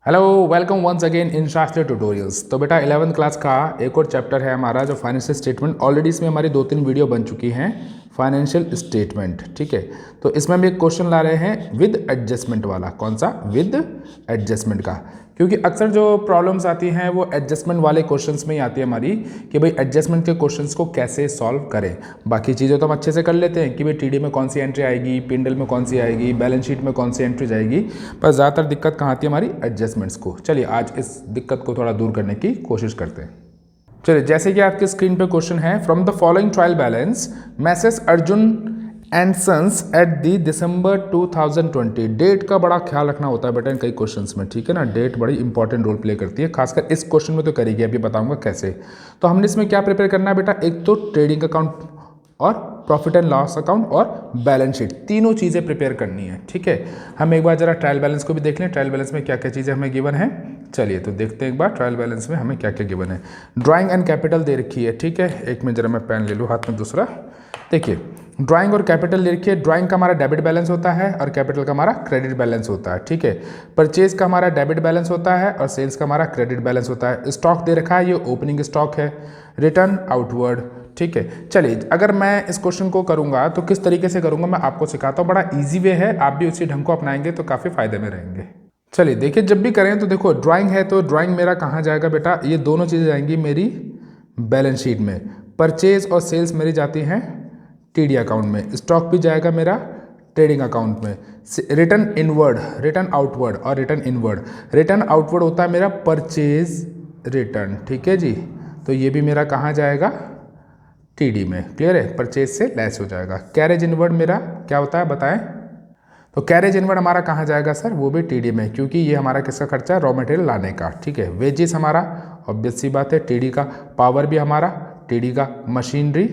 Hello welcome once again in Shastri tutorials. तो बेटा 11th class का एक और चैप्टर है हमारा जो फाइनेंशियल स्टेटमेंट। ऑलरेडी इसमें हमारी 2-3 वीडियो बन चुकी हैं फाइनेंशियल स्टेटमेंट, ठीक है। तो इसमें हम एक क्वेश्चन ला रहे हैं विद एडजस्टमेंट वाला। कौन सा? विद एडजस्टमेंट का, क्योंकि अक्सर जो प्रॉब्लम्स आती हैं वो एडजस्टमेंट वाले क्वेश्चंस में ही आती है हमारी कि भाई एडजस्टमेंट के क्वेश्चंस को कैसे सॉल्व करें। बाकी चीज़ें तो हम अच्छे से कर लेते हैं कि भाई टीडी में कौन सी एंट्री आएगी, पिंडल में कौन सी आएगी, बैलेंस शीट में कौन सी एंट्रीज आएगी, पर ज़्यादातर दिक्कत कहाँ आती है हमारी एडजस्टमेंट्स को। चलिए आज इस दिक्कत को थोड़ा दूर करने की कोशिश करते हैं। चलिए जैसे कि आपकी स्क्रीन पे क्वेश्चन है, from the following trial balance messrs Arjun and sons at the December 2020। Date का बड़ा ख्याल रखना होता है बेटा इन कई क्वेश्चंस में, ठीक है ना। डेट बड़ी इंपॉर्टेंट रोल प्ले करती है, खासकर इस क्वेश्चन में तो करेगी, अभी बताऊंगा कैसे। तो हमने इसमें क्या प्रिपेयर करना है बेटा, एक तो ट्रेडिंग अकाउंट और प्रॉफिट एंड लॉस अकाउंट और बैलेंस शीट, तीनों चीज़ें प्रिपेयर करनी है, ठीक है। हम एक बार जरा ट्रायल बैलेंस को भी देख लें, ट्रायल बैलेंस में क्या क्या चीज़ें हमें गिवन है। चलिए तो देखते हैं एक बार ट्रायल बैलेंस में हमें क्या क्या गिवन है। ड्राइंग एंड कैपिटल दे रखी है, ठीक है। एक मिनट जरा मैं पेन ले लूँ हाथ में दूसरा। देखिए ड्राइंग और कैपिटल दे रखी है। ड्राइंग का हमारा डेबिट बैलेंस होता है और कैपिटल का हमारा क्रेडिट बैलेंस होता है, ठीक है। परचेज का हमारा डेबिट बैलेंस होता है और सेल्स का हमारा क्रेडिट बैलेंस होता है। स्टॉक दे रखा है, ये ओपनिंग स्टॉक है। रिटर्न आउटवर्ड, ठीक है। चलिए अगर मैं इस क्वेश्चन को करूंगा तो किस तरीके से करूंगा मैं आपको सिखाता हूँ। बड़ा इजी वे है, आप भी उसी ढंग को अपनाएंगे तो काफ़ी फायदे में रहेंगे। चलिए देखिए, जब भी करें तो देखो ड्राइंग है तो ड्राइंग मेरा कहाँ जाएगा बेटा, ये दोनों चीज़ें जाएंगी मेरी बैलेंस शीट में। परचेज और सेल्स मेरी जाती हैं टीडी अकाउंट में। स्टॉक भी जाएगा मेरा ट्रेडिंग अकाउंट में। रिटर्न इनवर्ड, रिटर्न आउटवर्ड और रिटर्न इनवर्ड। रिटर्न आउटवर्ड होता है मेरा परचेज रिटर्न, ठीक है जी। तो ये भी मेरा कहाँ जाएगा, टीडी में। क्लियर है, परचेज से लेस हो जाएगा। कैरेज इनवर्ड मेरा क्या होता है बताएं। तो कैरेज इनवर्ड हमारा कहाँ जाएगा सर, वो भी टीडी में, क्योंकि ये हमारा किसका खर्चा है, रॉ मटेरियल लाने का, ठीक है। वेजेस हमारा ऑब्वियस सी बात है टीडी का। पावर भी हमारा टीडी का। मशीनरी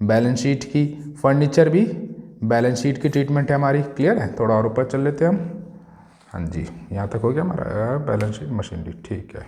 बैलेंस शीट की। फर्नीचर भी बैलेंस शीट की ट्रीटमेंट है हमारी। क्लियर है, थोड़ा और ऊपर चल लेते हैं हम। हाँ जी, यहाँ तक हो गया हमारा बैलेंस शीट मशीनरी, ठीक है।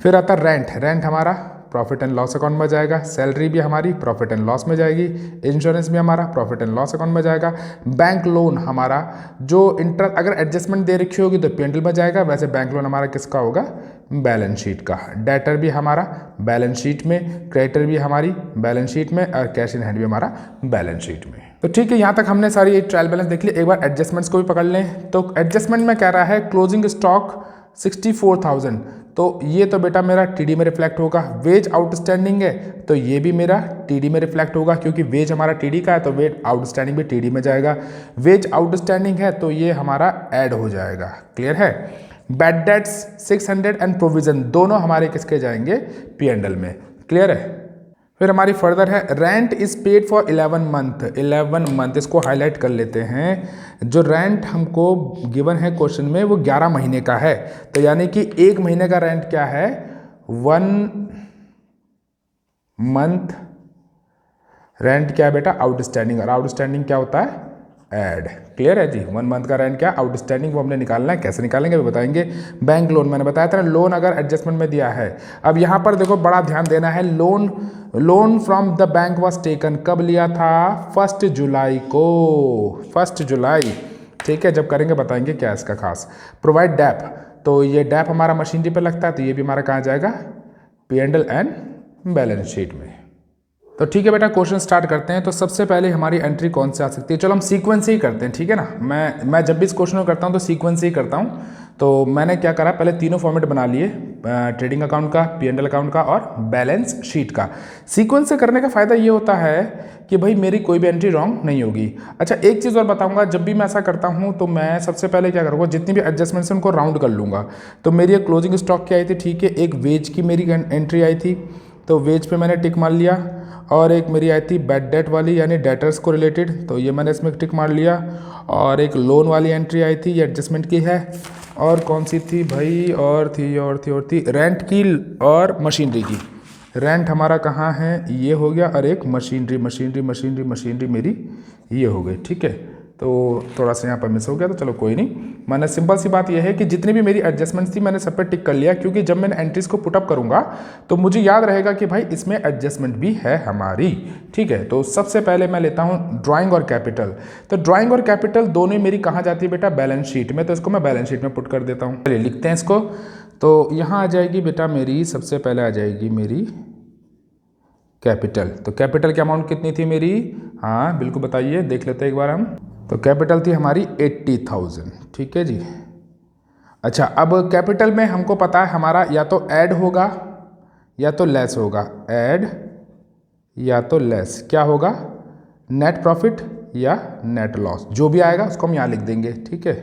फिर आता रेंट। रेंट हमारा प्रॉफिट एंड लॉस अकाउंट में जाएगा। सैलरी भी हमारी प्रॉफिट एंड लॉस में जाएगी। इंश्योरेंस भी हमारा प्रॉफिट एंड लॉस अकाउंट में जाएगा। बैंक लोन हमारा जो इंटरेस्ट अगर एडजस्टमेंट दे रखी होगी तो पेंडल में जाएगा, वैसे बैंक लोन हमारा किसका होगा, बैलेंस शीट का। डेटर भी हमारा बैलेंस शीट में। क्रेडिटर भी हमारी बैलेंस शीट में और कैश इन हैंड भी हमारा बैलेंस शीट में। तो ठीक है, यहाँ तक हमने सारी ट्रायल बैलेंस देख ली। एक बार एडजस्टमेंट्स को भी पकड़ लें। तो एडजस्टमेंट में कह रहा है क्लोजिंग स्टॉक 64,000। तो ये तो बेटा मेरा टीडी में रिफ्लेक्ट होगा। वेज आउटस्टैंडिंग है तो ये भी मेरा टीडी में रिफ्लेक्ट होगा, क्योंकि वेज हमारा टीडी का है तो वेज आउटस्टैंडिंग भी टीडी में जाएगा। वेज आउटस्टैंडिंग है तो ये हमारा ऐड हो जाएगा। क्लियर है। बैड डेट्स 600 एंड प्रोविजन दोनों हमारे किसके जाएंगे, पी&एल में। क्लियर है। फिर हमारी फर्दर है rent is paid for 11 month. 11 month इसको हाईलाइट कर लेते हैं। जो रेंट हमको गिवन है क्वेश्चन में वो 11 महीने का है, तो यानी कि एक महीने का रेंट क्या है, 1 मंथ रेंट क्या है बेटा, आउटस्टैंडिंग। और आउटस्टैंडिंग क्या होता है, ऐड। क्लियर है जी। 1 मंथ का रेंट क्या आउटस्टैंडिंग, वो हमने निकालना है। कैसे निकालेंगे वो बताएंगे। बैंक लोन मैंने बताया था, लोन अगर एडजस्टमेंट में दिया है। अब यहाँ पर देखो बड़ा ध्यान देना है। Loan from the bank was taken कब लिया था, 1 जुलाई को। 1 जुलाई, ठीक है। जब करेंगे बताएंगे क्या इसका खास। प्रोवाइड डैप, तो ये डैप हमारा मशीनरी पर लगता है तो ये भी हमारा कहाँ जाएगा, पी&एल एंड बैलेंस शीट में। तो ठीक है बेटा, क्वेश्चन स्टार्ट करते हैं। तो सबसे पहले हमारी एंट्री कौन से आ सकती है, चलो हम सीक्वेंस से ही करते हैं, ठीक है ना। मैं जब भी इस क्वेश्चन को करता हूँ तो सीक्वेंस से ही करता हूँ। तो मैंने क्या करा, पहले तीनों फॉर्मेट बना लिए, ट्रेडिंग अकाउंट का, पी&एल अकाउंट का और बैलेंस शीट का। सीक्वेंस से करने का फ़ायदा ये होता है कि भाई मेरी कोई भी एंट्री रॉन्ग नहीं होगी। अच्छा एक चीज़ और बताऊंगा, जब भी मैं ऐसा करता हूँ तो मैं सबसे पहले क्या करूँगा, जितनी भी एडजस्टमेंट्स हैं उनको राउंड कर लूँगा। तो मेरी एक क्लोजिंग स्टॉक की आई थी, ठीक है। एक वेज की मेरी एंट्री आई थी तो वेज पे मैंने टिक मार लिया। और एक मेरी आई थी बैड डेट वाली, यानी डेटर्स को रिलेटेड, तो ये मैंने इसमें टिक मार लिया। और एक लोन वाली एंट्री आई थी, ये एडजस्टमेंट की है। और कौन सी थी भाई, और थी रेंट की और मशीनरी की। रेंट हमारा कहाँ है, ये हो गया। और एक मशीनरी मेरी ये हो गई, ठीक है। तो थोड़ा सा यहाँ पर मिस हो गया, तो चलो कोई नहीं। मैंने सिंपल सी बात यह है कि जितनी भी मेरी एडजस्टमेंट्स थी मैंने सब पे टिक कर लिया, क्योंकि जब मैंने एंट्रीज को पुटअप करूँगा तो मुझे याद रहेगा कि भाई इसमें एडजस्टमेंट भी है हमारी। ठीक है, तो सबसे पहले मैं लेता हूँ ड्राइंग और कैपिटल। तो ड्राइंग और कैपिटल दोनों मेरी कहाँ जाती है बेटा, बैलेंस शीट में। तो इसको मैं बैलेंस शीट में पुट कर देता हूँ। चलिए लिखते हैं इसको। तो यहाँ आ जाएगी बेटा मेरी, सबसे पहले आ जाएगी मेरी कैपिटल। तो कैपिटल की अमाउंट कितनी थी मेरी, हाँ बिल्कुल बताइए, देख लेते हैं एक बार हम। तो कैपिटल थी हमारी 80,000। ठीक है जी। अच्छा, अब कैपिटल में हमको पता है हमारा या तो ऐड होगा या तो लेस होगा। ऐड या तो लेस, क्या होगा, नेट प्रॉफिट या नेट लॉस, जो भी आएगा उसको हम यहाँ लिख देंगे। ठीक है,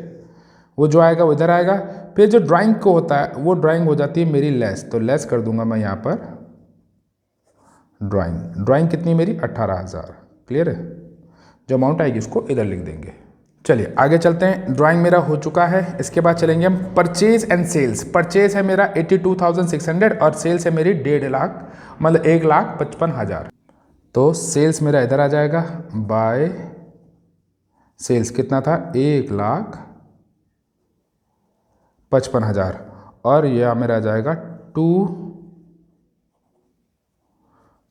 वो जो आएगा वो इधर आएगा। फिर जो ड्राइंग को होता है वो ड्राइंग हो जाती है मेरी लेस, तो लेस कर दूंगा मैं यहाँ पर ड्राइंग कितनी मेरी 18,000। क्लियर है, जो अमाउंट आएगी उसको इधर लिख देंगे। चलिए आगे चलते हैं। ड्राइंग मेरा हो चुका है, इसके बाद चलेंगे हम परचेज एंड सेल्स। परचेज है मेरा 82,600 और सेल्स है मेरी 1.5 लाख, मतलब 1,55,000। तो सेल्स मेरा इधर आ जाएगा, बाय सेल्स कितना था, 1,55,000 और यह मेरा आ जाएगा टू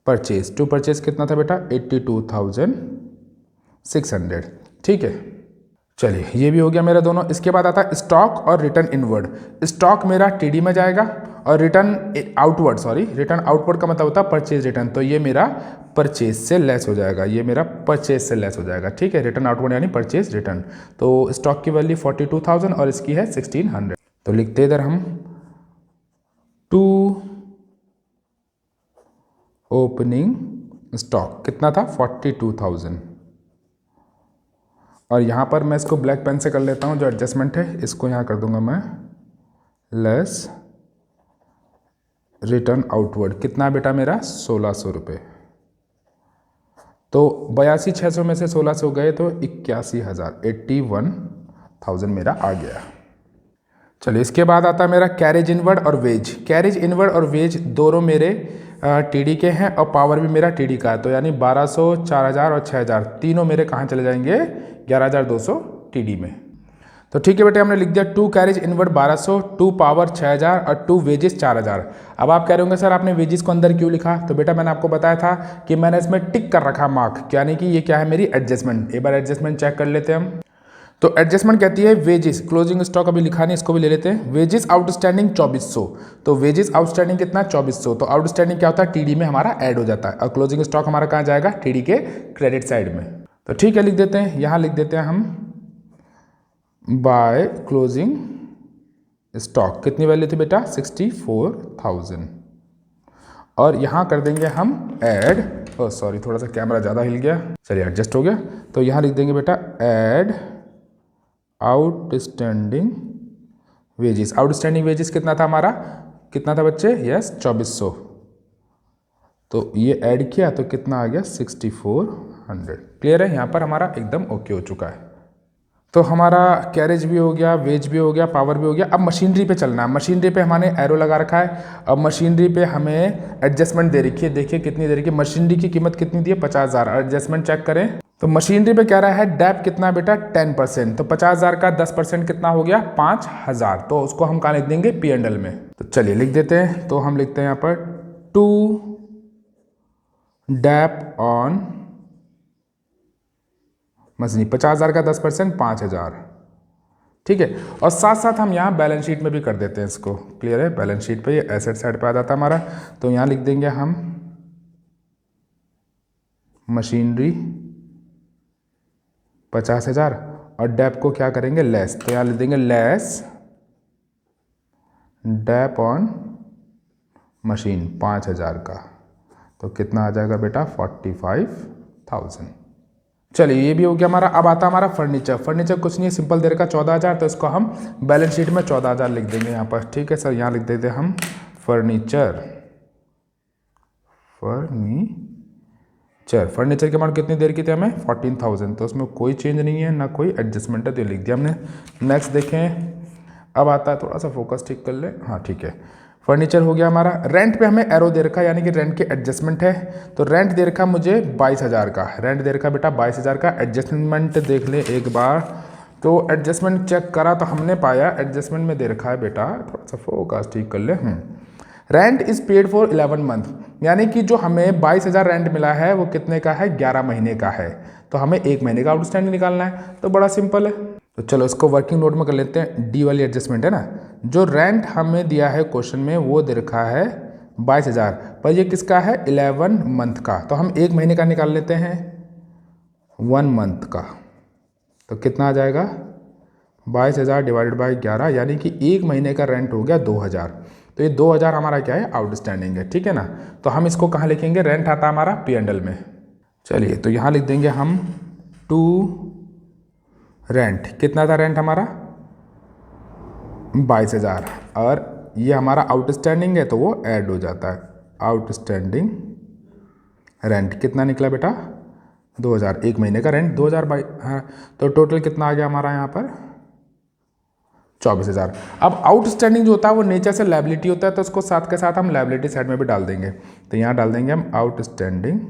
परचेज कितना था बेटा, 82,600। ठीक है, चलिए ये भी हो गया मेरा दोनों। इसके बाद आता है स्टॉक और रिटर्न इनवर्ड। स्टॉक मेरा टीडी में जाएगा और रिटर्न आउटवर्ड का मतलब होता है परचेज रिटर्न। तो ये मेरा परचेज से लेस हो जाएगा, ये मेरा परचेज से लेस हो जाएगा। ठीक है, रिटर्न आउटवर्ड यानी परचेज रिटर्न। तो स्टॉक की वैल्यू 42,000 और इसकी है 1,600। तो लिखते इधर हम टू ओपनिंग स्टॉक कितना था, 42,000। और यहाँ पर मैं इसको ब्लैक पेन से कर लेता हूँ, जो एडजस्टमेंट है इसको यहाँ कर दूंगा मैं लेस रिटर्न आउटवर्ड। कितना बेटा मेरा, 1,600 रुपये। तो 82,600 में से 1,600 गए तो 81,000, 81,000 मेरा आ गया। चलिए इसके बाद आता है मेरा कैरेज इनवर्ड और वेज। कैरेज इनवर्ड और वेज दोनों मेरे टीडी के हैं और पावर भी मेरा टीडी का है। तो यानी 1,200, 4,000 और 6,000 तीनों मेरे कहाँ चले जाएंगे, 11,200 टीडी में। तो ठीक है बेटे, हमने लिख दिया to carriage inward 1,200, to power 6,000 और टू वेजेस 4,000। अब आप कह रहे होंगे सर आपने वेजेस को अंदर क्यों लिखा, तो बेटा मैंने आपको बताया था कि मैंने इसमें टिक कर रखा मार्क, यानी कि ये क्या है मेरी एडजस्टमेंट। एक बार एडजस्टमेंट चेक कर लेते हैं हम। तो एडजस्टमेंट कहती है वेजेस, क्लोजिंग स्टॉक अभी लिखा नहीं, इसको भी ले लेते हैं। Wages outstanding 2,400। तो वेजेस आउटस्टैंडिंग कितना, 2,400। तो आउटस्टैंडिंग क्या होता है, टीडी में हमारा ऐड हो जाता है और क्लोजिंग स्टॉक हमारा कहाँ जाएगा, टीडी के क्रेडिट साइड में। तो ठीक है, लिख देते हैं, यहाँ लिख देते हैं हम बाय क्लोजिंग स्टॉक। कितनी वैल्यू थी बेटा, 64,000। और यहाँ कर देंगे हम ऐड, सॉरी थोड़ा सा कैमरा ज़्यादा हिल गया, चलिए एडजस्ट हो गया। तो यहाँ लिख देंगे बेटा add outstanding wages. Outstanding wages कितना था हमारा, कितना था बच्चे, यस 2,400। तो ये ऐड किया तो कितना आ गया, 6,400। क्लियर है, यहाँ पर हमारा एकदम ओके हो चुका है। तो हमारा कैरेज भी हो गया, वेज भी हो गया, पावर भी हो गया। अब मशीनरी पे चलना है। मशीनरी पे हमने एरो लगा रखा है। अब मशीनरी पे हमें एडजस्टमेंट दे रखी है, देखिए कितनी दे रखी है। मशीनरी की कीमत कितनी दी है, 50,000। एडजस्टमेंट चेक करें तो मशीनरी पे कह रहा है डैप कितना बेटा, 10%। तो 50,000 का 10% कितना हो गया, 5,000। तो उसको हम कहाँ लिख देंगे, P&L में। तो चलिए लिख देते हैं। तो हम लिखते हैं यहाँ पर टू डैप ऑन मशीनरी, 50,000 का 10% 5,000। ठीक है, और साथ साथ हम यहाँ बैलेंस शीट में भी कर देते हैं इसको। क्लियर है, बैलेंस शीट पे ये एसेट साइड पे आ जाता है हमारा। तो यहाँ लिख देंगे हम मशीनरी 50,000 और डैप को क्या करेंगे, लेस। तो यहाँ लिख देंगे लेस डैप ऑन मशीन 5,000 का। तो कितना आ जाएगा बेटा, 45,000। चलिए ये भी हो गया हमारा। अब आता हमारा फर्नीचर। फर्नीचर कुछ नहीं है, सिंपल दे रखा 14,000। तो इसको हम बैलेंस शीट में 14,000 लिख देंगे यहाँ पर। ठीक है सर, यहाँ लिख देते हम फर्नीचर फर्नीचर की अमाउंट कितनी देर की थी हमें, 14,000। तो उसमें कोई चेंज नहीं है, ना कोई एडजस्टमेंट है, तो लिख दिया हमने। नेक्स्ट देखें, अब आता है, थोड़ा सा फोकस ठीक कर ले, हाँ ठीक है। फर्नीचर हो गया हमारा। रेंट पे हमें एरो दे रखा है, यानी कि रेंट के एडजस्टमेंट है। तो रेंट दे रखा मुझे 22,000 का, रेंट दे रखा बेटा 22,000 का। एडजस्टमेंट देख ले एक बार, तो एडजस्टमेंट चेक करा तो हमने पाया एडजस्टमेंट में दे रखा है बेटा, थोड़ा सा फोकस ठीक कर ले। Rent is paid for 11 month, यानी कि जो हमें 22,000 रेंट मिला है वो कितने का है, 11 महीने का है। तो हमें 1 महीने का आउटस्टैंडिंग निकालना है, तो बड़ा सिंपल है। तो चलो इसको वर्किंग नोट में कर लेते हैं। डी वाली एडजस्टमेंट है ना, जो रेंट हमें दिया है क्वेश्चन में वो दे रखा है 22,000, पर ये किसका है, 11 मंथ का। तो हम 1 महीने का निकाल लेते हैं, 1 मंथ का। तो कितना आ जाएगा, 22,000 डिवाइडेड बाई 11, यानी कि 1 महीने का रेंट हो गया 2,000। तो ये 2,000 हमारा क्या है, आउटस्टैंडिंग है, ठीक है ना। तो हम इसको कहाँ लिखेंगे, रेंट आता हमारा P&L में। चलिए तो यहाँ लिख देंगे हम टू रेंट। कितना था रेंट हमारा, 22,000, और ये हमारा आउटस्टैंडिंग है तो वो ऐड हो जाता है। आउटस्टैंडिंग रेंट कितना निकला बेटा, 2,000। 1 महीने का रेंट 2,000 बाई, हाँ, तो टोटल कितना आ गया हमारा यहाँ पर, 24,000। अब आउटस्टैंडिंग जो होता है वो नेचर से लायबिलिटी होता है, तो उसको साथ के साथ हम लायबिलिटी साइड में भी डाल देंगे। तो यहाँ डाल देंगे हम आउटस्टैंडिंग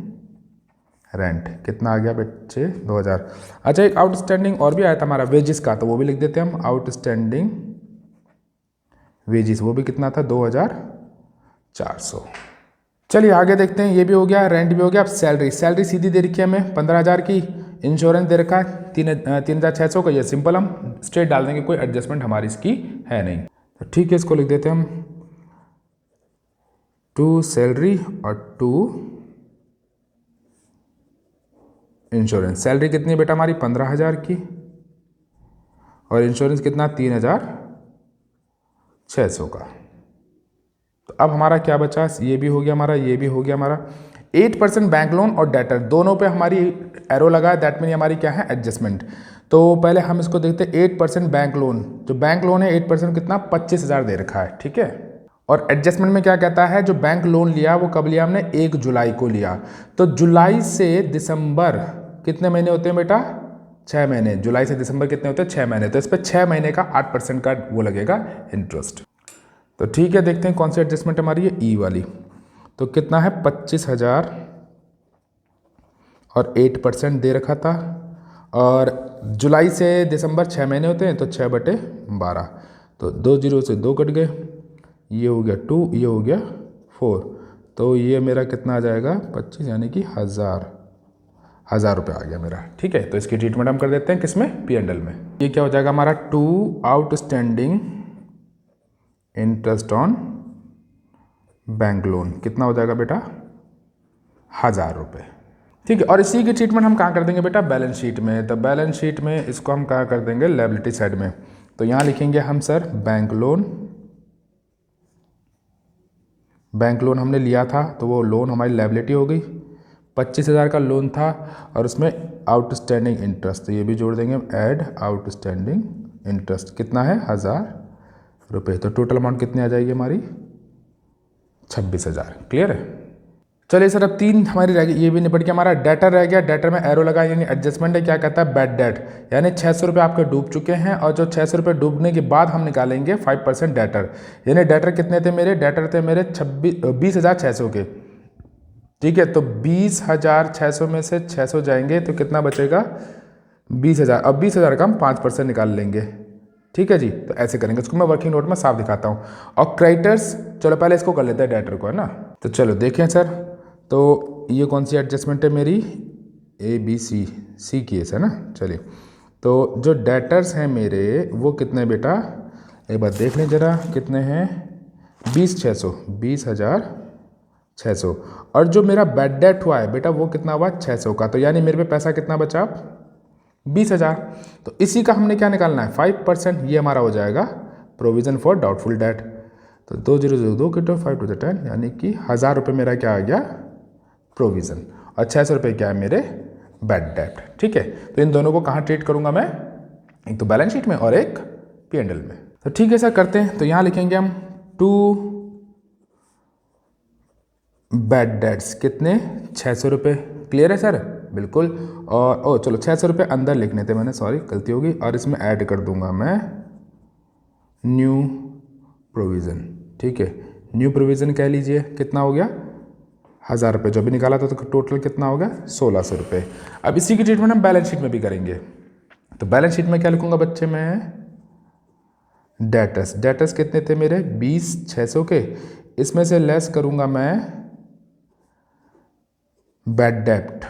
रेंट। कितना आ गया बच्चे, 2,000। अच्छा, एक आउटस्टैंडिंग और भी आया था हमारा वेजिस का, तो वो भी लिख देते हैं हम, आउटस्टैंडिंग वेजिस, वो भी कितना था, 2,400। चलिए आगे देखते हैं, ये भी हो गया, रेंट भी हो गया। अब सैलरी, सैलरी सीधी दे रखी है हमें 15,000 की। इंश्योरेंस दे रखा है 3,600 का। ये सिंपल हम स्ट्रेट डाल देंगे, कोई एडजस्टमेंट हमारी इसकी है नहीं। तो ठीक है, इसको लिख देते हैं हम, टू सैलरी और टू इंश्योरेंस। सैलरी कितनी बेटा हमारी, 15,000 की, और इंश्योरेंस कितना, 3,600 का। तो अब हमारा क्या बचा, ये भी हो गया हमारा, ये भी हो गया हमारा। 8% बैंक लोन और डेटर दोनों पे हमारी एरो लगा है, दैट मीन हमारी क्या है, एडजस्टमेंट। तो पहले हम इसको देखते हैं, 8% बैंक लोन, जो बैंक लोन है 8% कितना, 25,000 दे रखा है, ठीक है। और एडजस्टमेंट में क्या कहता है, जो बैंक लोन लिया वो कब लिया हमने, 1 जुलाई को लिया। तो जुलाई से दिसंबर कितने महीने होते हैं बेटा, 6 महीने। जुलाई से दिसंबर कितने होते हैं, 6 महीने। तो इस पर 6 महीने का 8% का वो लगेगा इंटरेस्ट। तो ठीक है, देखते हैं कौन सी एडजस्टमेंट हमारी है, ई वाली। तो कितना है, 25,000 और 8% दे रखा था। और जुलाई से दिसंबर 6 महीने होते हैं, तो 6/12। तो 2 0 से 2 कट गए, ये हो गया 2, ये हो गया 4। तो ये मेरा कितना आ जाएगा, 25, यानी कि 1,000 रुपये आ गया मेरा, ठीक है। तो इसकी ट्रीटमेंट हम कर देते हैं किसमें, P&L में। ये क्या हो जाएगा हमारा, to outstanding interest on bank loan. कितना हो जाएगा बेटा, 1,000 रुपये, ठीक है। और इसी की ट्रीटमेंट हम कहाँ कर देंगे बेटा, बैलेंस शीट में। तो बैलेंस शीट में इसको हम कहाँ कर देंगे, लायबिलिटी साइड में। तो यहाँ लिखेंगे हम sir, bank loan. Bank loan हमने लिया था तो वो लोन हमारी लायबिलिटी हो गई, 25,000 का लोन था, और उसमें आउटस्टैंडिंग इंटरेस्ट, तो ये भी जोड़ देंगे, ऐड आउटस्टैंडिंग इंटरेस्ट। कितना है, 1,000 रुपये। तो टोटल अमाउंट कितनी आ जाएगी हमारी, 26,000। क्लियर है। चलिए सर, अब 3 हमारी रह गई, ये भी निपट गया। हमारा डेटर रह गया, डेटर में एरो लगा, यानी एडजस्टमेंट है। क्या कहता है, बैड डेट, यानी 600 रुपये आपके डूब चुके हैं, और जो 600 रुपये डूबने के बाद हम निकालेंगे 5% डेटर। यानी डेटर कितने थे मेरे, डेटर थे मेरे 20,600 के, ठीक है। तो 20,600 में से 600 जाएंगे तो कितना बचेगा, 20,000। अब 20,000 का हम 5% निकाल लेंगे, ठीक है जी। तो ऐसे करेंगे, इसको मैं वर्किंग नोट में साफ दिखाता हूँ। और क्रेडिटर्स, चलो पहले इसको कर लेते हैं डेटर को, है ना। तो चलो देखें सर, तो ये कौन सी एडजस्टमेंट है मेरी, ABC केस है ना। चलिए, तो जो डेटर्स हैं मेरे वो कितने बेटा, एक बार देख लें ज़रा, कितने हैं, 20,600। और जो मेरा बैड डेट हुआ है बेटा वो कितना हुआ, 600 का। तो यानी मेरे पे पैसा कितना बचा, 20,000। तो इसी का हमने क्या निकालना है, 5%। ये हमारा हो जाएगा प्रोविज़न फॉर डाउटफुल डेट। तो 2 0 0 2 किटो 5 to the 10, यानी कि 1,000 रुपये मेरा क्या आ गया, प्रोविज़न, और 600 रुपये क्या है मेरे बैड डेट, ठीक है। तो इन दोनों को कहाँ ट्रीट करूँगा मैं, एक तो बैलेंस शीट में और एक P&L में। तो ठीक है सर, करते हैं। तो यहाँ लिखेंगे हम 2 बैड डेट्स, कितने, 600 रुपये। क्लियर है सर, बिल्कुल। और चलो 600 रुपये अंदर लिखने थे मैंने, सॉरी गलती होगी। और इसमें ऐड कर दूंगा मैं न्यू प्रोविज़न, ठीक है। न्यू प्रोविज़न कह लीजिए कितना हो गया 1000 रुपये, जो भी निकाला था तो टोटल कितना हो गया 1600 रुपये। अब इसी की ट्रीटमेंट हम बैलेंस शीट में भी करेंगे। तो बैलेंस शीट में क्या लिखूंगा बच्चे मैं, डेटर्स, डेटर्स कितने थे मेरे 20,600 के, इसमें से लेस करूंगा मैं बैड डेप्ट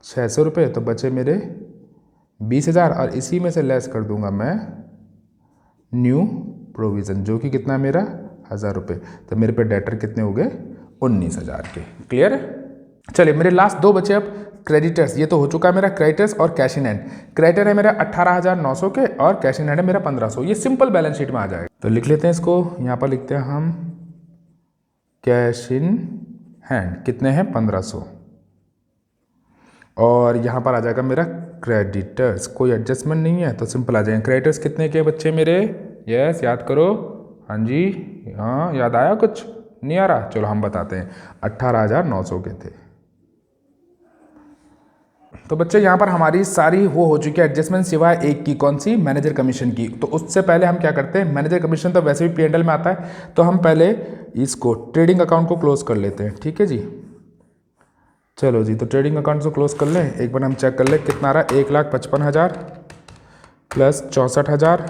600 रुपये, तो बचे मेरे 20,000 और इसी में से लेस कर दूंगा मैं न्यू प्रोविज़न जो कि कितना है मेरा 1000 रुपये, तो मेरे पे डेटर कितने हो गए 19,000 के। क्लियर है? चलिए मेरे लास्ट दो बचे अब क्रेडिटर्स, ये तो हो चुका है मेरा क्रेडिटर्स और कैश इन हैंड। क्रेडिटर है मेरा 18,900 के और कैश इन हैंड है मेरा 1500, ये सिंपल बैलेंस शीट में आ जाएगा। तो लिख लेते हैं इसको, यहाँ पर लिखते हैं हम कैश इन हैंड कितने हैं 1500, और यहाँ पर आ जाएगा मेरा क्रेडिटर्स, कोई एडजस्टमेंट नहीं है तो सिंपल आ जाएंगे। क्रेडिटर्स कितने के बच्चे मेरे, यस याद करो, हाँ जी, हाँ याद आया, कुछ नहीं आ रहा, चलो हम बताते हैं, 18,900 के थे। तो बच्चे यहाँ पर हमारी सारी वो हो चुकी है एडजस्टमेंट, सिवाय एक की, कौन सी, मैनेजर कमीशन की। तो उससे पहले हम क्या करते हैं, मैनेजर कमीशन तो वैसे भी P&L में आता है, तो हम पहले इसको ट्रेडिंग अकाउंट को क्लोज कर लेते हैं। ठीक है जी, चलो जी, तो ट्रेडिंग अकाउंट को क्लोज कर लें। एक बार हम चेक कर लें कितना आ रहा है, 1,55,000 प्लस 64,000,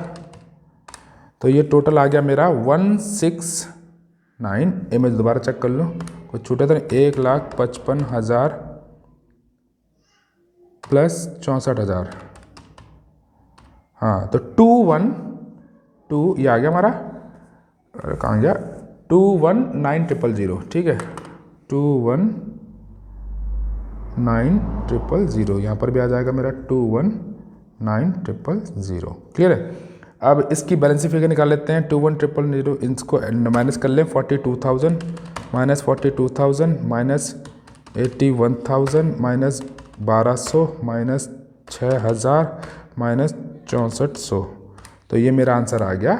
तो ये टोटल आ गया मेरा 169। इमेज दोबारा चेक कर लो, कुछ छूटे तो 1,55,000 प्लस 64,000, हाँ तो 212 ये आ गया हमारा, कहाँ गया 219,000, ठीक है 219,000, यहाँ पर भी आ जाएगा मेरा 219,000। क्लियर है? अब इसकी बैलेंस फिगर निकाल लेते हैं, 21,000 इसको माइनस कर लें, 42,000 minus 42,000 minus 81,000 minus 1,200 minus 6,000 minus 6400, तो ये मेरा आंसर आ गया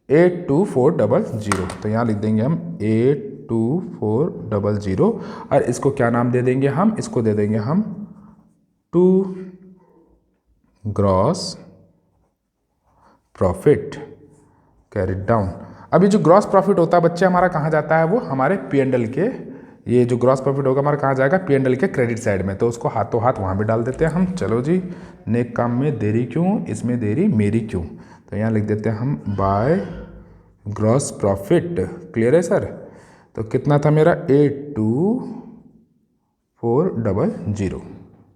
82400। तो यहाँ लिख देंगे हम 82400 और इसको क्या नाम दे देंगे हम, इसको दे देंगे हम to gross profit carried down. अभी जो ग्रॉस प्रॉफिट होता है बच्चे हमारा कहाँ जाता है, वो हमारे P&L के, ये जो ग्रॉस प्रॉफिट होगा हमारा कहाँ जाएगा, P&L के क्रेडिट साइड में, तो उसको हाथों हाथ वहाँ भी डाल देते हैं हम। चलो जी, नेक काम में देरी क्यों, इसमें देरी मेरी क्यों, तो यहाँ लिख देते हैं हम बाय ग्रॉस प्रॉफिट। क्लियर है सर? तो कितना था मेरा 82400।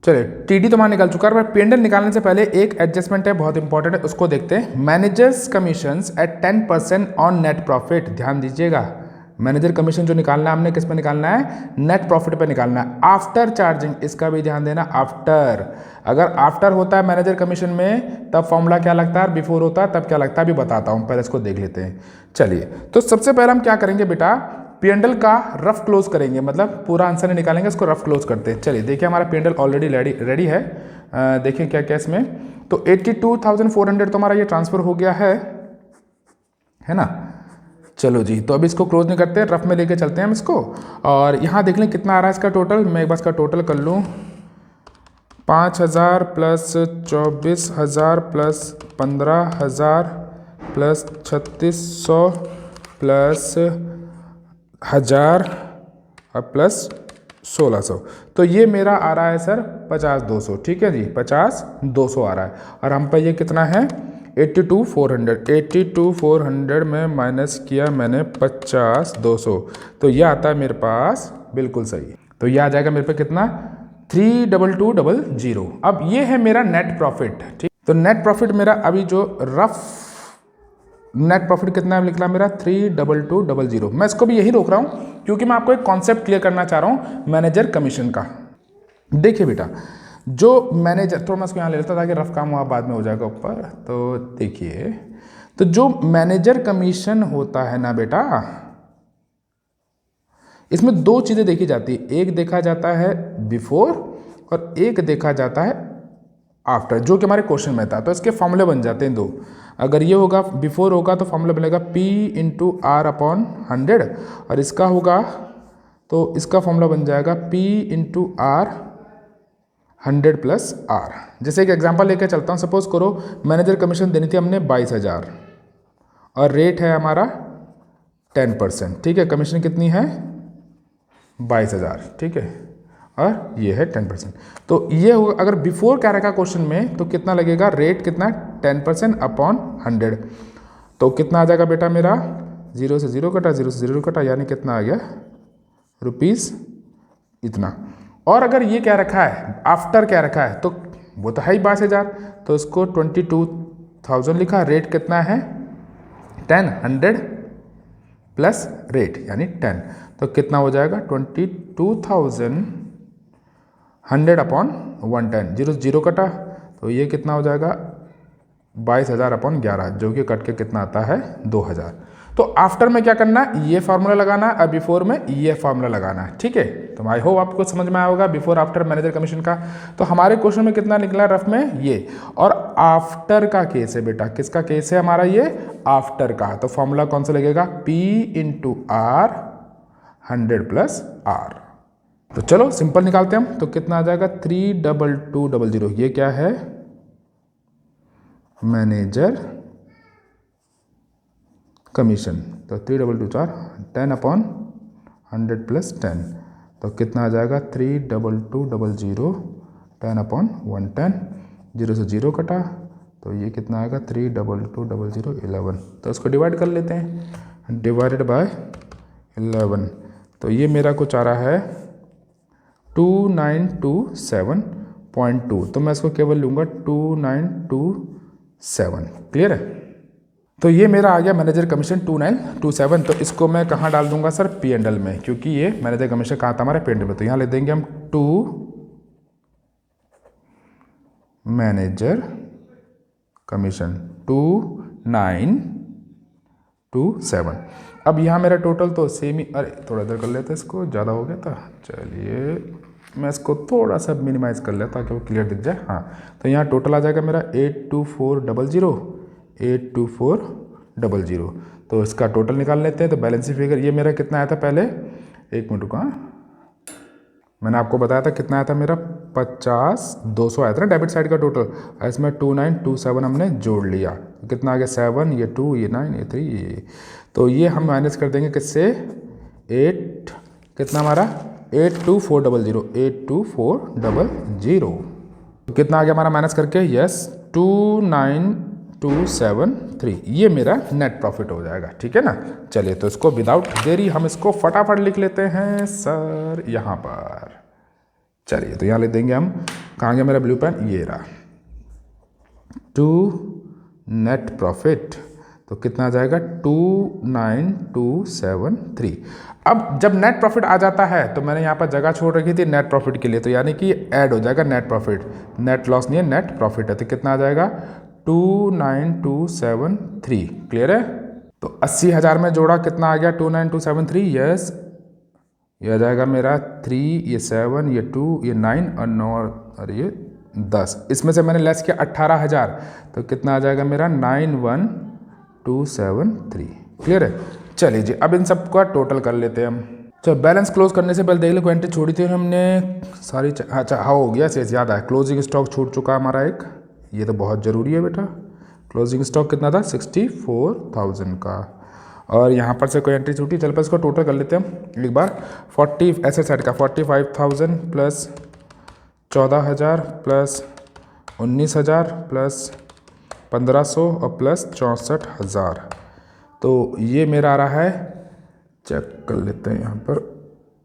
चलिए TD तो हमारा निकल चुका है, P&L निकालने से पहले एक एडजस्टमेंट है बहुत इंपॉर्टेंट है, उसको देखते हैं। Managers commissions at 10% on net profit. ध्यान दीजिएगा, मैनेजर कमीशन जो निकालना है हमने किस पे निकालना है, नेट प्रॉफिट पे निकालना है, आफ्टर चार्जिंग, इसका भी ध्यान देना आफ्टर। अगर आफ्टर होता है मैनेजर कमीशन में तब फॉर्मूला क्या लगता है, बिफोर होता है तब क्या लगता है, अभी बताता हूँ, पहले इसको देख लेते हैं। चलिए, तो सबसे पहले हम क्या करेंगे बेटा, P&L का रफ क्लोज करेंगे, मतलब पूरा आंसर नहीं निकालेंगे, इसको रफ क्लोज करते हैं। चलिए देखिए हमारा P&L ऑलरेडी रेडी है, देखिए क्या क्या इसमें, तो 82,400 तो हमारा ये ट्रांसफर हो गया है ना। चलो जी, तो अभी इसको क्लोज नहीं करते हैं, रफ में लेके चलते हैं हम इसको, और यहाँ देख लें कितना आ रहा है इसका टोटल। मैं एक बार इसका टोटल कर लूँ, 5,000 प्लस 24,000 प्लस 15,000 प्लस 3,600 प्लस 1,000 और प्लस 1,600, तो ये मेरा आ रहा है सर 50,200। ठीक है जी, 50,200 आ रहा है, और हम पे ये कितना है 82,400 में माइनस किया मैंने 50,200, तो ये आता है मेरे पास बिल्कुल सही, तो ये आ जाएगा मेरे पे कितना 32200। अब ये है मेरा नेट प्रॉफिट। ठीक, तो नेट प्रॉफिट मेरा अभी जो रफ नेट प्रॉफिट कितना है लिखना मेरा 32200। मैं इसको भी यही रोक रहा हूँ क्योंकि मैं आपको एक कॉन्सेप्ट क्लियर करना चाह रहा हूँ मैनेजर कमीशन का। देखिए बेटा, जो मैनेजर, थोड़ा मैं इसको यहाँ ले लेता ताकि रफ काम वहाँ बाद में हो जाएगा ऊपर। तो देखिए, तो जो मैनेजर कमीशन होता है ना बेटा, इसमें दो चीज़ें देखी जाती है, एक देखा जाता है बिफोर और एक देखा जाता है आफ्टर, जो कि हमारे क्वेश्चन में था। तो इसके फॉर्मूले बन जाते हैं दो। अगर ये होगा बिफोर होगा तो फॉर्मूला बनेगा P × R/100, और इसका होगा तो इसका फॉर्मूला बन जाएगा P × R 100 + R। जैसे एक एग्जांपल लेके चलता हूँ, सपोज करो मैनेजर कमीशन देनी थी हमने 22,000 और रेट है हमारा 10%, ठीक है। कमीशन कितनी है 22,000, ठीक है, और ये है 10%। तो ये होगा, अगर बिफोर क्या रखा क्वेश्चन में तो कितना लगेगा, रेट कितना 10% अपॉन 100, तो कितना आ जाएगा बेटा मेरा, 0 से 0 कटा, 0 से 0 कटा, यानी कितना आ गया रुपीज़ इतना। और अगर ये क्या रखा है, आफ्टर क्या रखा है, तो वो तो है ही 22,000, तो इसको 22,000 लिखा, रेट कितना है 10, 100 प्लस रेट यानी 10, तो कितना हो जाएगा 22,100 अपॉन 110, 0 0 कटा, तो ये कितना हो जाएगा 22,000 अपॉन 11, जो कि कट के कितना आता है 2,000। तो आफ्टर में क्या करना है, ये फार्मूला लगाना है, और बिफोर में ये फार्मूला लगाना है, ठीक है। तो आई होप आपको समझ में आया होगा बिफोर आफ्टर मैनेजर कमीशन का। तो हमारे क्वेश्चन में कितना निकला रफ में ये, और आफ्टर का केस है बेटा, किसका केस है हमारा ये, आफ्टर का। तो फॉर्मूला कौन सा लगेगा, P into R 100 plus R। तो चलो सिंपल निकालते हैं हम, तो कितना आ जाएगा 32200, ये क्या है मैनेजर कमीशन, तो 322 10 अपॉन 100 प्लस 10, तो कितना आ जाएगा 32200 10 अपॉन 110, 0 से 0 कटा, तो ये कितना आएगा 32200 11, तो इसको डिवाइड कर लेते हैं, डिवाइडेड बाय 11, तो ये मेरा कुछ आ रहा है 2927.2, तो मैं इसको केवल लूँगा 2927, क्लियर है। तो ये मेरा आ गया मैनेजर कमीशन 2927, तो इसको मैं कहाँ डाल दूंगा सर, P&L में, क्योंकि ये मैनेजर कमीशन कहाँ था हमारे P&L में, तो यहाँ ले देंगे हम 2 मैनेजर कमीशन 2927। अब यहाँ मेरा टोटल तो सेम ही, अरे थोड़ा इधर कर लेते इसको, ज़्यादा हो गया था, चलिए मैं इसको थोड़ा सा मिनिमाइज़ कर लेता ताकि वो क्लियर दिख जाए। हाँ, तो यहाँ टोटल आ जाएगा मेरा 82400, तो इसका टोटल निकाल लेते हैं। तो बैलेंस फिगर ये मेरा कितना आया था पहले, एक मिनट रुका, मैंने आपको बताया था कितना आया था मेरा 50,200 आया था ना डेबिट साइड का टोटल, इसमें 2927 हमने जोड़ लिया, तो कितना आ गया 7, ये 2, ये 9, ये 3, ये, तो ये हम माइनस कर देंगे किससे 8, कितना हमारा 82400, तो कितना आ गया हमारा माइनस करके, यस 29273, ये मेरा नेट प्रॉफिट हो जाएगा, ठीक है ना। चलिए तो इसको विदाउट देरी हम इसको फटाफट लिख लेते हैं सर यहाँ पर। चलिए तो यहाँ लिख देंगे हम, कहाँ गया मेरा ब्लू पेन, ये रहा, 2 नेट प्रॉफिट, तो कितना आ जाएगा 29273। अब जब नेट प्रॉफिट आ जाता है तो मैंने यहाँ पर जगह छोड़ रखी थी नेट प्रॉफिट के लिए, तो यानी कि ऐड हो जाएगा नेट प्रॉफिट, नेट लॉस नहीं है नेट प्रॉफिट है, तो कितना आ जाएगा 29273, क्लियर है। तो 80,000 में जोड़ा कितना आ गया 29273, यस, ये आ जाएगा मेरा 3, ये 7, ये 2, ये 9 और 9 और ये 10, इसमें से मैंने लेस किया 18,000, तो कितना आ जाएगा मेरा 91273, क्लियर है। चलिए जी अब इन सब का टोटल कर लेते हैं हम। चलो बैलेंस क्लोज करने से पहले देख लो क्वांटिटी छोड़ी थी हमने सारी, अच्छा हाँ हो गया, शेष याद आया, क्लोजिंग स्टॉक छूट चुका हमारा एक, ये तो बहुत ज़रूरी है बेटा। क्लोजिंग स्टॉक कितना था 64,000 का, और यहाँ पर से कोई एंट्री छूटी, चल पर इसको टोटल कर लेते हैं हम एक बार। 40 एसेट साइड का 45,000 प्लस 14,000 प्लस 19,000 प्लस 1,500 और प्लस 64,000, तो ये मेरा आ रहा है, चेक कर लेते हैं यहाँ पर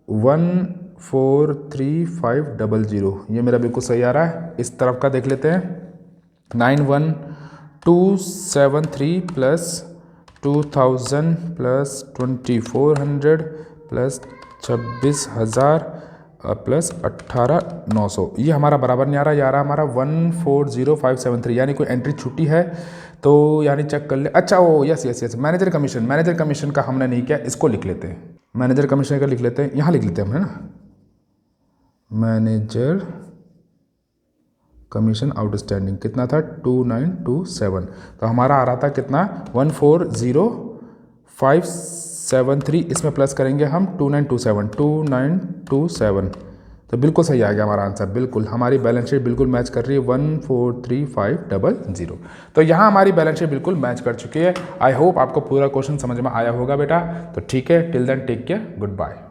143500, ये मेरा बिल्कुल सही आ रहा है। इस तरफ का देख लेते हैं 91273 प्लस 2000 प्लस 2400 प्लस 26,000 प्लस 18,900, ये हमारा बराबर नहीं आ रहा, ये आ रहा हमारा 140573, यानी कोई एंट्री छुट्टी है तो यानी चेक कर ले। अच्छा ओ yes yes yes, manager commission का हमने नहीं किया, इसको लिख लेते हैं, मैनेजर कमीशन का लिख लेते हैं, यहाँ लिख लेते हैं हम, है ना, मैनेजर कमीशन आउटस्टैंडिंग कितना था 2927, तो हमारा आ रहा था कितना 140573, इसमें प्लस करेंगे हम 2927 तो बिल्कुल सही आ गया हमारा आंसर, बिल्कुल हमारी बैलेंस शीट बिल्कुल मैच कर रही है 143500। तो यहाँ हमारी बैलेंस शीट बिल्कुल मैच कर चुकी है। आई होप आपको पूरा क्वेश्चन समझ में आया होगा बेटा। तो ठीक है, till then take care, good bye.